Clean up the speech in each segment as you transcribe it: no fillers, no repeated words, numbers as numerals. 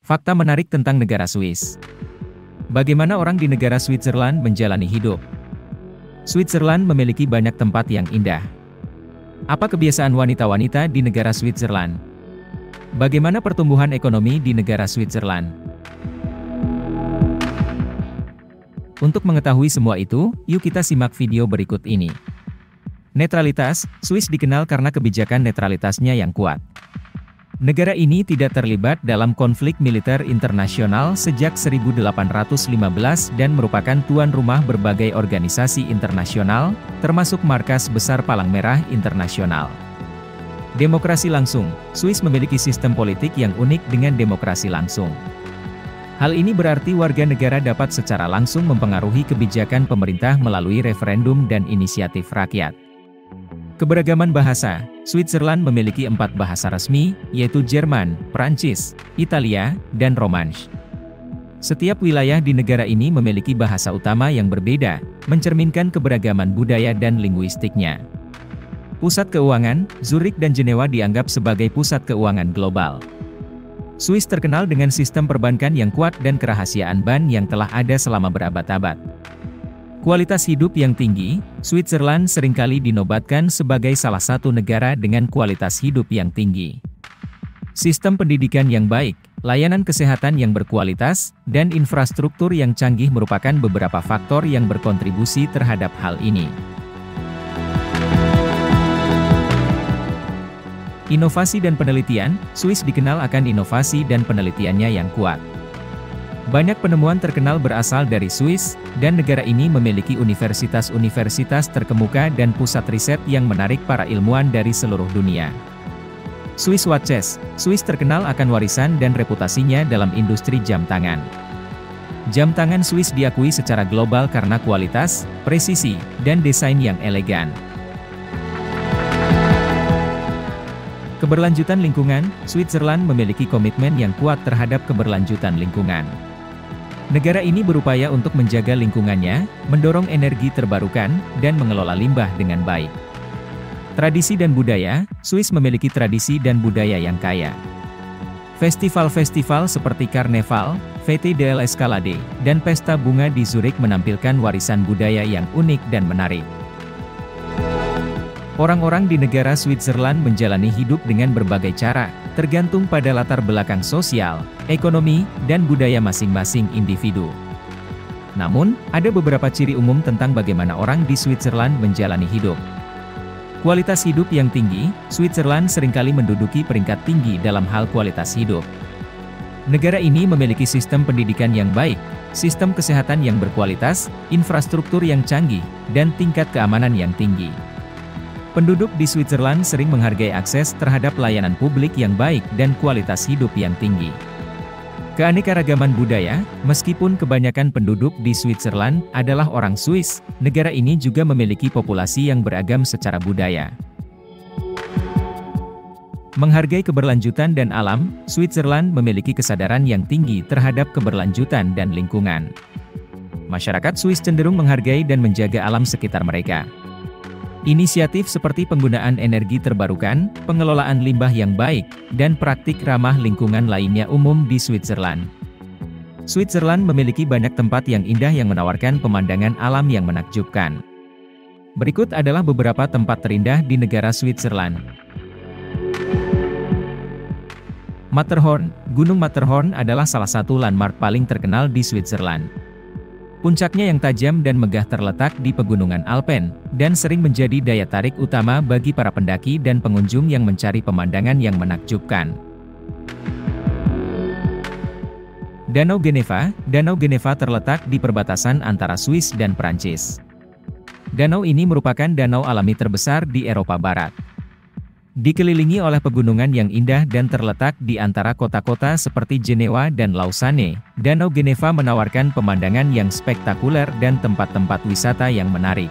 Fakta menarik tentang negara Swiss. Bagaimana orang di negara Switzerland menjalani hidup? Switzerland memiliki banyak tempat yang indah. Apa kebiasaan wanita-wanita di negara Switzerland? Bagaimana pertumbuhan ekonomi di negara Switzerland? Untuk mengetahui semua itu, yuk kita simak video berikut ini. Netralitas, Swiss dikenal karena kebijakan netralitasnya yang kuat. Negara ini tidak terlibat dalam konflik militer internasional sejak 1815 dan merupakan tuan rumah berbagai organisasi internasional, termasuk Markas Besar Palang Merah Internasional. Demokrasi langsung, Swiss memiliki sistem politik yang unik dengan demokrasi langsung. Hal ini berarti warga negara dapat secara langsung mempengaruhi kebijakan pemerintah melalui referendum dan inisiatif rakyat. Keberagaman bahasa, Switzerland memiliki 4 bahasa resmi, yaitu Jerman, Prancis, Italia, dan Romansh. Setiap wilayah di negara ini memiliki bahasa utama yang berbeda, mencerminkan keberagaman budaya dan linguistiknya. Pusat keuangan, Zurich dan Jenewa dianggap sebagai pusat keuangan global. Swiss terkenal dengan sistem perbankan yang kuat dan kerahasiaan bank yang telah ada selama berabad-abad. Kualitas hidup yang tinggi, Switzerland seringkali dinobatkan sebagai salah satu negara dengan kualitas hidup yang tinggi. Sistem pendidikan yang baik, layanan kesehatan yang berkualitas, dan infrastruktur yang canggih merupakan beberapa faktor yang berkontribusi terhadap hal ini. Inovasi dan penelitian, Swiss dikenal akan inovasi dan penelitiannya yang kuat. Banyak penemuan terkenal berasal dari Swiss, dan negara ini memiliki universitas-universitas terkemuka dan pusat riset yang menarik para ilmuwan dari seluruh dunia. Swiss Watches, Swiss terkenal akan warisan dan reputasinya dalam industri jam tangan. Jam tangan Swiss diakui secara global karena kualitas, presisi, dan desain yang elegan. Keberlanjutan lingkungan, Switzerland memiliki komitmen yang kuat terhadap keberlanjutan lingkungan. Negara ini berupaya untuk menjaga lingkungannya, mendorong energi terbarukan, dan mengelola limbah dengan baik. Tradisi dan budaya, Swiss memiliki tradisi dan budaya yang kaya. Festival-festival seperti Karneval, Fête de l'Escalade, dan Pesta Bunga di Zurich menampilkan warisan budaya yang unik dan menarik. Orang-orang di negara Switzerland menjalani hidup dengan berbagai cara, tergantung pada latar belakang sosial, ekonomi, dan budaya masing-masing individu. Namun, ada beberapa ciri umum tentang bagaimana orang di Switzerland menjalani hidup. Kualitas hidup yang tinggi, Switzerland seringkali menduduki peringkat tinggi dalam hal kualitas hidup. Negara ini memiliki sistem pendidikan yang baik, sistem kesehatan yang berkualitas, infrastruktur yang canggih, dan tingkat keamanan yang tinggi. Penduduk di Switzerland sering menghargai akses terhadap layanan publik yang baik dan kualitas hidup yang tinggi. Keanekaragaman budaya, meskipun kebanyakan penduduk di Switzerland adalah orang Swiss, negara ini juga memiliki populasi yang beragam secara budaya. Menghargai keberlanjutan dan alam, Switzerland memiliki kesadaran yang tinggi terhadap keberlanjutan dan lingkungan. Masyarakat Swiss cenderung menghargai dan menjaga alam sekitar mereka. Inisiatif seperti penggunaan energi terbarukan, pengelolaan limbah yang baik, dan praktik ramah lingkungan lainnya umum di Switzerland. Switzerland memiliki banyak tempat yang indah yang menawarkan pemandangan alam yang menakjubkan. Berikut adalah beberapa tempat terindah di negara Switzerland. Matterhorn, Gunung Matterhorn adalah salah satu landmark paling terkenal di Switzerland. Puncaknya yang tajam dan megah terletak di pegunungan Alpen, dan sering menjadi daya tarik utama bagi para pendaki dan pengunjung yang mencari pemandangan yang menakjubkan. Danau Geneva terletak di perbatasan antara Swiss dan Prancis. Danau ini merupakan danau alami terbesar di Eropa Barat. Dikelilingi oleh pegunungan yang indah dan terletak di antara kota-kota seperti Jenewa dan Lausanne, Danau Geneva menawarkan pemandangan yang spektakuler dan tempat-tempat wisata yang menarik.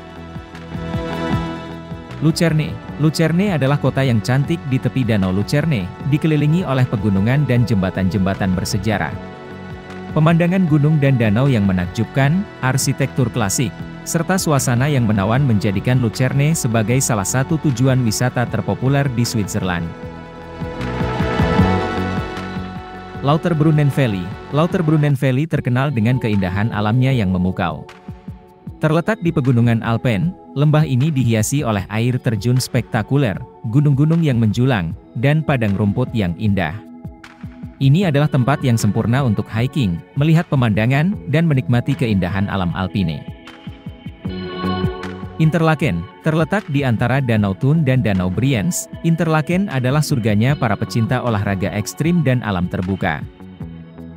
Lucerne adalah kota yang cantik di tepi Danau Lucerne, dikelilingi oleh pegunungan dan jembatan-jembatan bersejarah. Pemandangan gunung dan danau yang menakjubkan, arsitektur klasik, serta suasana yang menawan menjadikan Lucerne sebagai salah satu tujuan wisata terpopuler di Switzerland. Lauterbrunnen Valley. Lauterbrunnen Valley terkenal dengan keindahan alamnya yang memukau. Terletak di pegunungan Alpen, lembah ini dihiasi oleh air terjun spektakuler, gunung-gunung yang menjulang, dan padang rumput yang indah. Ini adalah tempat yang sempurna untuk hiking, melihat pemandangan, dan menikmati keindahan alam alpine. Interlaken, terletak di antara Danau Thun dan Danau Brienz, Interlaken adalah surganya para pecinta olahraga ekstrim dan alam terbuka.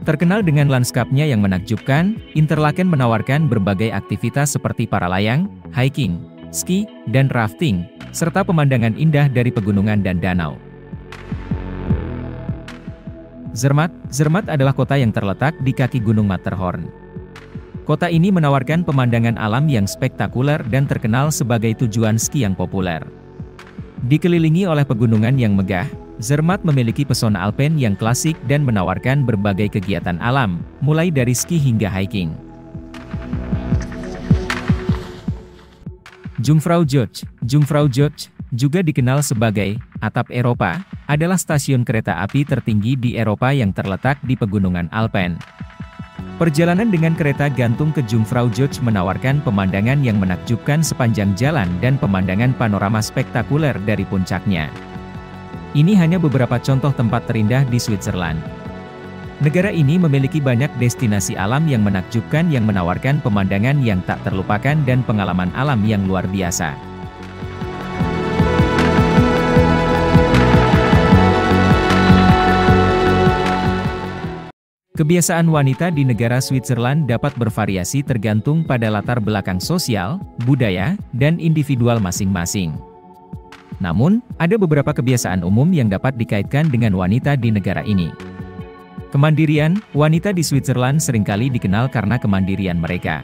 Terkenal dengan lanskapnya yang menakjubkan, Interlaken menawarkan berbagai aktivitas seperti para layang, hiking, ski, dan rafting, serta pemandangan indah dari pegunungan dan danau. Zermatt. Zermatt adalah kota yang terletak di kaki Gunung Matterhorn. Kota ini menawarkan pemandangan alam yang spektakuler dan terkenal sebagai tujuan ski yang populer. Dikelilingi oleh pegunungan yang megah, Zermatt memiliki pesona alpen yang klasik dan menawarkan berbagai kegiatan alam, mulai dari ski hingga hiking. Jungfrau Joch. Jungfrau Joch, juga dikenal sebagai atap Eropa, adalah stasiun kereta api tertinggi di Eropa yang terletak di pegunungan Alpen. Perjalanan dengan kereta gantung ke Jungfrau Joch menawarkan pemandangan yang menakjubkan sepanjang jalan dan pemandangan panorama spektakuler dari puncaknya. Ini hanya beberapa contoh tempat terindah di Switzerland. Negara ini memiliki banyak destinasi alam yang menakjubkan yang menawarkan pemandangan yang tak terlupakan dan pengalaman alam yang luar biasa. Kebiasaan wanita di negara Switzerland dapat bervariasi tergantung pada latar belakang sosial, budaya, dan individual masing-masing. Namun, ada beberapa kebiasaan umum yang dapat dikaitkan dengan wanita di negara ini. Kemandirian, wanita di Switzerland seringkali dikenal karena kemandirian mereka.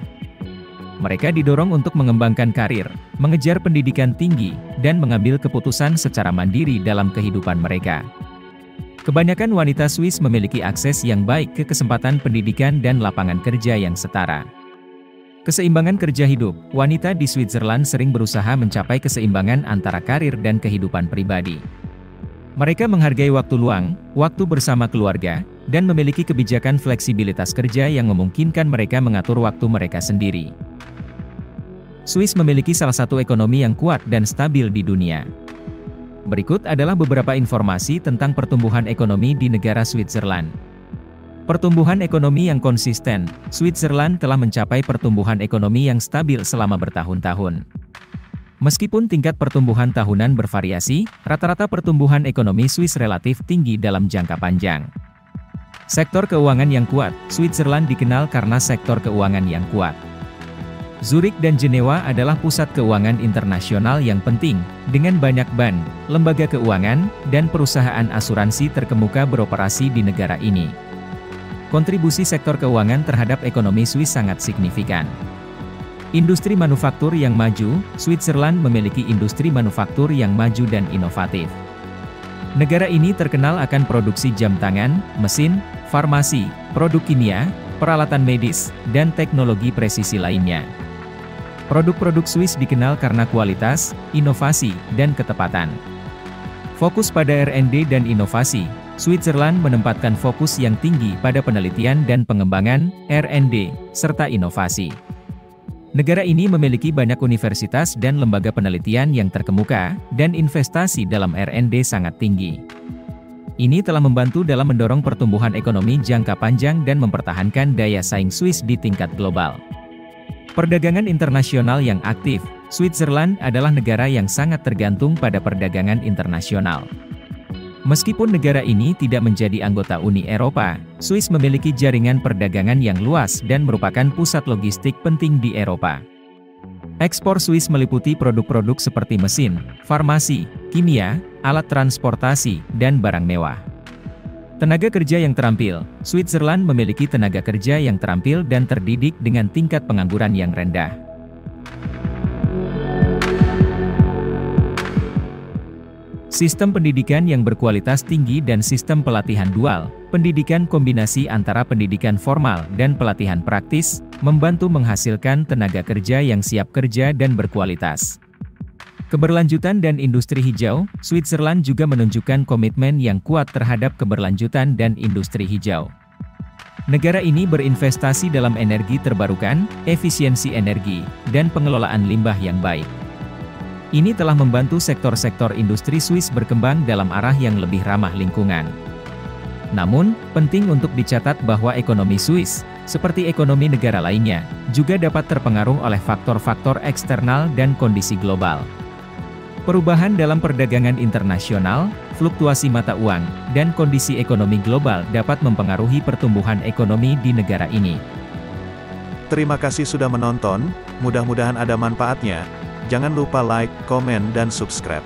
Mereka didorong untuk mengembangkan karir, mengejar pendidikan tinggi, dan mengambil keputusan secara mandiri dalam kehidupan mereka. Kebanyakan wanita Swiss memiliki akses yang baik ke kesempatan pendidikan dan lapangan kerja yang setara. Keseimbangan kerja hidup, wanita di Switzerland sering berusaha mencapai keseimbangan antara karir dan kehidupan pribadi. Mereka menghargai waktu luang, waktu bersama keluarga, dan memiliki kebijakan fleksibilitas kerja yang memungkinkan mereka mengatur waktu mereka sendiri. Swiss memiliki salah satu ekonomi yang kuat dan stabil di dunia. Berikut adalah beberapa informasi tentang pertumbuhan ekonomi di negara Switzerland. Pertumbuhan ekonomi yang konsisten, Switzerland telah mencapai pertumbuhan ekonomi yang stabil selama bertahun-tahun. Meskipun tingkat pertumbuhan tahunan bervariasi, rata-rata pertumbuhan ekonomi Swiss relatif tinggi dalam jangka panjang. Sektor keuangan yang kuat, Switzerland dikenal karena sektor keuangan yang kuat. Zurich dan Jenewa adalah pusat keuangan internasional yang penting, dengan banyak bank, lembaga keuangan, dan perusahaan asuransi terkemuka beroperasi di negara ini. Kontribusi sektor keuangan terhadap ekonomi Swiss sangat signifikan. Industri manufaktur yang maju, Switzerland memiliki industri manufaktur yang maju dan inovatif. Negara ini terkenal akan produksi jam tangan, mesin, farmasi, produk kimia, peralatan medis, dan teknologi presisi lainnya. Produk-produk Swiss dikenal karena kualitas, inovasi, dan ketepatan. Fokus pada R&D dan inovasi, Switzerland menempatkan fokus yang tinggi pada penelitian dan pengembangan, R&D, serta inovasi. Negara ini memiliki banyak universitas dan lembaga penelitian yang terkemuka, dan investasi dalam R&D sangat tinggi. Ini telah membantu dalam mendorong pertumbuhan ekonomi jangka panjang dan mempertahankan daya saing Swiss di tingkat global. Perdagangan internasional yang aktif, Switzerland adalah negara yang sangat tergantung pada perdagangan internasional. Meskipun negara ini tidak menjadi anggota Uni Eropa, Swiss memiliki jaringan perdagangan yang luas dan merupakan pusat logistik penting di Eropa. Ekspor Swiss meliputi produk-produk seperti mesin, farmasi, kimia, alat transportasi, dan barang mewah. Tenaga kerja yang terampil, Switzerland memiliki tenaga kerja yang terampil dan terdidik dengan tingkat pengangguran yang rendah. Sistem pendidikan yang berkualitas tinggi dan sistem pelatihan dual, pendidikan kombinasi antara pendidikan formal dan pelatihan praktis, membantu menghasilkan tenaga kerja yang siap kerja dan berkualitas. Keberlanjutan dan industri hijau, Switzerland juga menunjukkan komitmen yang kuat terhadap keberlanjutan dan industri hijau. Negara ini berinvestasi dalam energi terbarukan, efisiensi energi, dan pengelolaan limbah yang baik. Ini telah membantu sektor-sektor industri Swiss berkembang dalam arah yang lebih ramah lingkungan. Namun, penting untuk dicatat bahwa ekonomi Swiss, seperti ekonomi negara lainnya, juga dapat terpengaruh oleh faktor-faktor eksternal dan kondisi global. Perubahan dalam perdagangan internasional, fluktuasi mata uang, dan kondisi ekonomi global dapat mempengaruhi pertumbuhan ekonomi di negara ini. Terima kasih sudah menonton, mudah-mudahan ada manfaatnya. Jangan lupa like, komen dan subscribe.